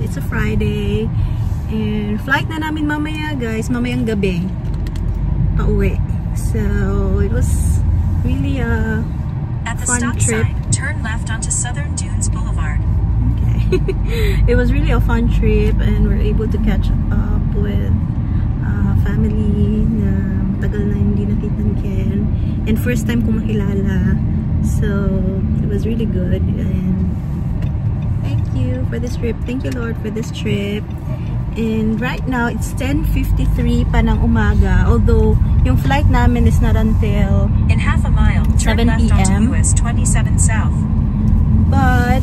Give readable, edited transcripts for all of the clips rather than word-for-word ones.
It's a Friday. And flight na namin mamaya guys, mamayang gabi. Pauwi. So, it was really a fun trip. Sign, turn left onto Southern Dunes Boulevard. Okay. It was really a fun trip and we're able to catch up with family na tagal na hindi nakita ni Ken. And first time ko makilala. So, it was really good. And thank you for this trip. Thank you, Lord, for this trip. And right now, it's 10:53 pa ng umaga. Although, yung flight namin is not until in half a mile, turn 7 left onto US 27 South. But,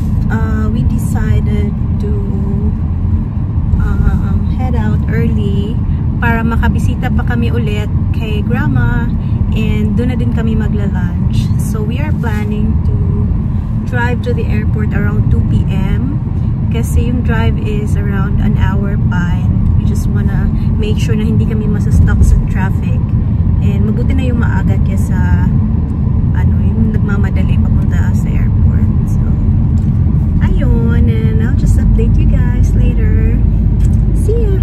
we decided to head out early para makabisita pa kami ulit kay Grandma. And doon na din kami magla-lunch. So, we are planning to drive to the airport around 2 p.m. Kasi yung drive is around an hour pa. And we just wanna make sure na hindi kami masa-stuck sa traffic. And mabuti na yung maaga kesa yung nagmamadali papunta sa airport. So, ayun. And I'll just update you guys later. See ya!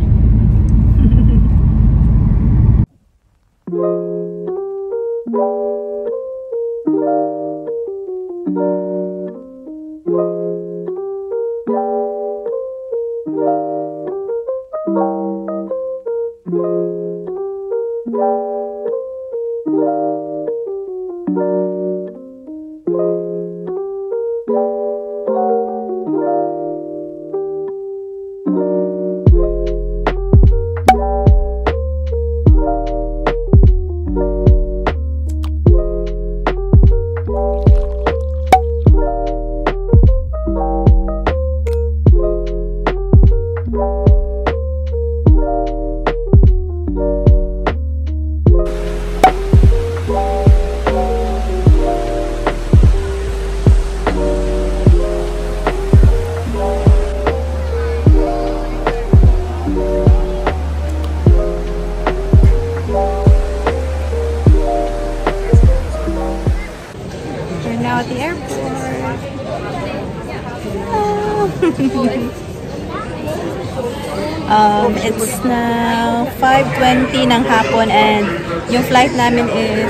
At the airport. It's now 5:20 ng hapon and yung flight namin is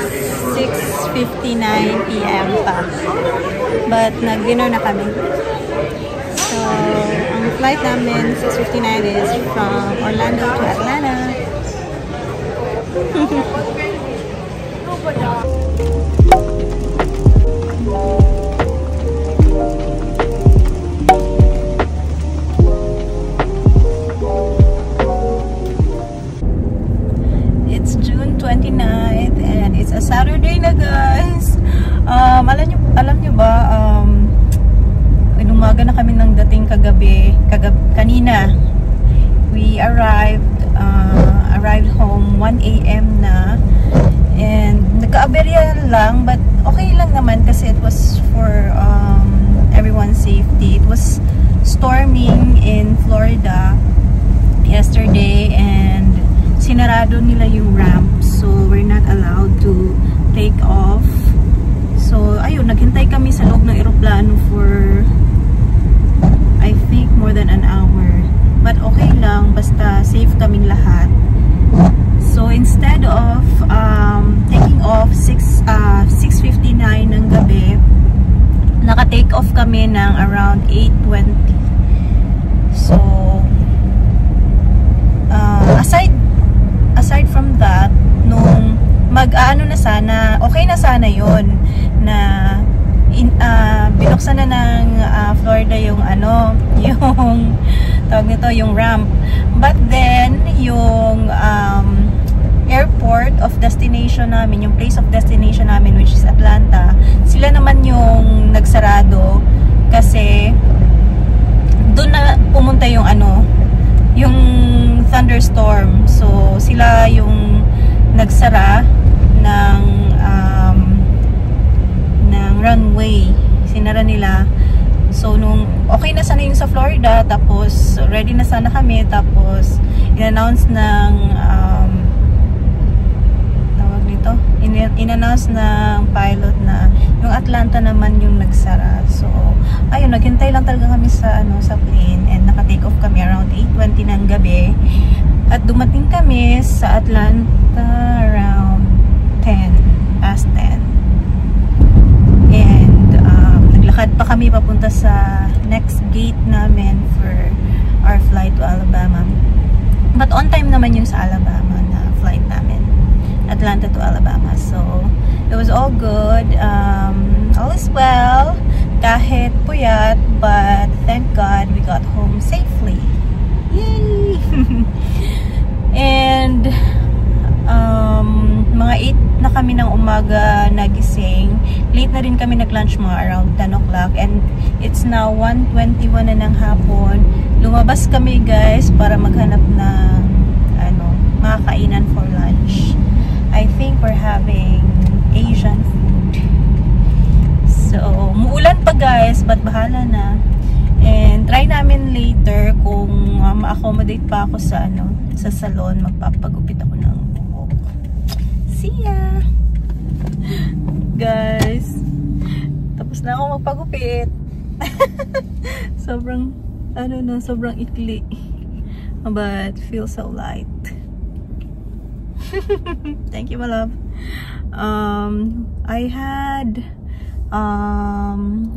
6:59 p.m. pa. But nag-dinner na kami. So, ang flight namin 6:59 is from Orlando to Atlanta. It's June 29th and it's a Saturday na guys. Alam nyo ba, umaga na kami nang dating kanina. We arrived home 1 a.m. na and nagka-aberya lang but okay lang naman kasi it was for everyone's safety. It was storming in Florida yesterday and sinarado nila yung ramp, so we're not allowed to take off. So ayun, naghintay kami sa loob ng eroplano for I think more than an hour, but okay lang, basta safe kaming lahat. So instead of taking off 6:59 ng gabi, naka-take off kami ng around 8:20. So aside from that, nung mag-ano na sana, okay na sana yun na binuksan na ng Florida yung yung tawag nito, yung ramp. But then yung airport of destination namin, yung place of destination namin, which is Atlanta, sila naman yung nagsarado kasi doon na pumunta yung yung thunderstorm. So sila yung nagsara ng runway, sinara nila. So nung okay na sana yung sa Florida, tapos ready na sana kami, tapos in-announce ng in-announce ng pilot na yung Atlanta naman yung nagsara. So, ayun, naghintay lang talaga kami sa sa plane, and naka-take off kami around 8:20 ng gabi. At dumating kami sa Atlanta around 10 past 10. And naglakad pa kami papunta sa next gate namin for our flight to Alabama. But on time naman yung sa Alabama na flight namin. Atlanta to Alabama. So, it was all good. All is well. Kahit puyat, but thank God we got home safely. Yay! And mga 8 na kami ng umaga nagising. Late na rin kami nag-lunch, mga around 10 o'clock. And it's now 1:21 na ng hapon. Lumabas kami, guys, para maghanap ng mga kainan for lunch. I think we're having Asian food. So, muulan pa, guys, but bahala na. And try namin later kung ma-accommodate pa ako sa sa salon, magpapagupit ako ng buhok. See ya! Guys, tapos na ako magpagupit. Sobrang sobrang ikli. But feels so light. Thank you, my love. I had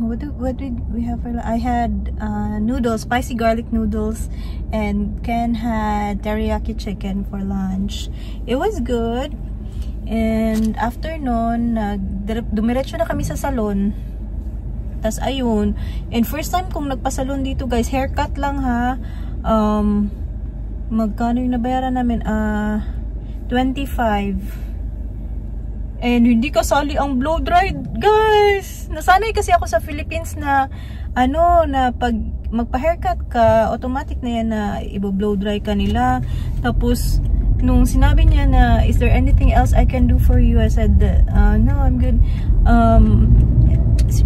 what did we have for lunch? I had noodles, spicy garlic noodles, and Ken had teriyaki chicken for lunch. It was good. And after nun, dumiretso na kami sa salon. Tas ayun, and first time kong nagpasalon dito, guys. Haircut lang, ha. Magkano yung nabayaran namin? 25. And hindi kasali ang blow dry, guys. Nasanay kasi ako sa Philippines na na pag magpa-haircut ka, automatic na yan na i-blow dry ka nila. Tapos nung sinabi niya na, is there anything else I can do for you? I said, no, I'm good.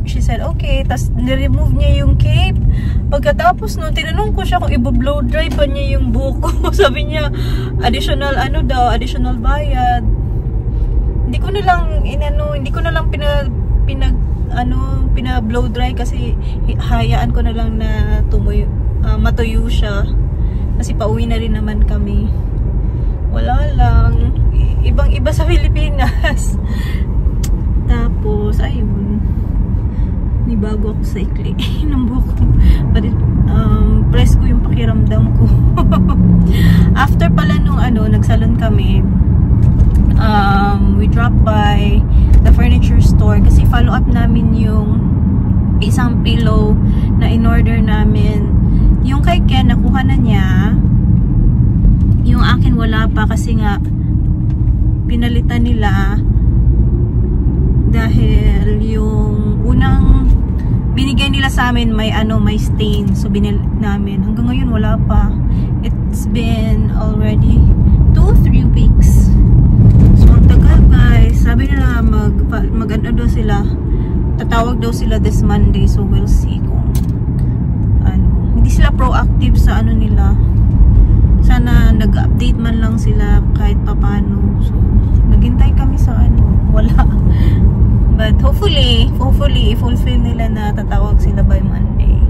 She said, okay. Tapos niremove niya yung cape. Pagkatapos nun, tinanong ko siya kung i-blow dry pa niya yung buhok ko. Sabi niya, additional additional bayad. Hindi ko na lang pina-blow dry kasi hayaan ko na lang na matuyo siya. Kasi pauwi na rin naman kami. Wala lang. Ibang-iba sa Pilipinas. Tapos, ayun. Nibago ako sa ikli ng buhok ko. But press ko yung pakiramdam ko. After pala nung nagsalon kami, we dropped by the furniture store kasi follow up namin yung isang pillow na in-order namin. Yung kay Ken, nakuha na niya. Yung akin wala pa kasi nga pinalitan nila dahil yung unang binigay nila sa amin may stain, so binili namin. Hanggang ngayon wala pa. It's been already 2-3 weeks. So ang tagal, guys. Sabi nila daw sila, tatawag daw sila this Monday, so we'll see kung hindi sila proactive sa nila. Sana nag-update man lang sila kahit papano. So naghintay kami sa wala. But hopefully i-fulfill nila na tatawag sila by Monday.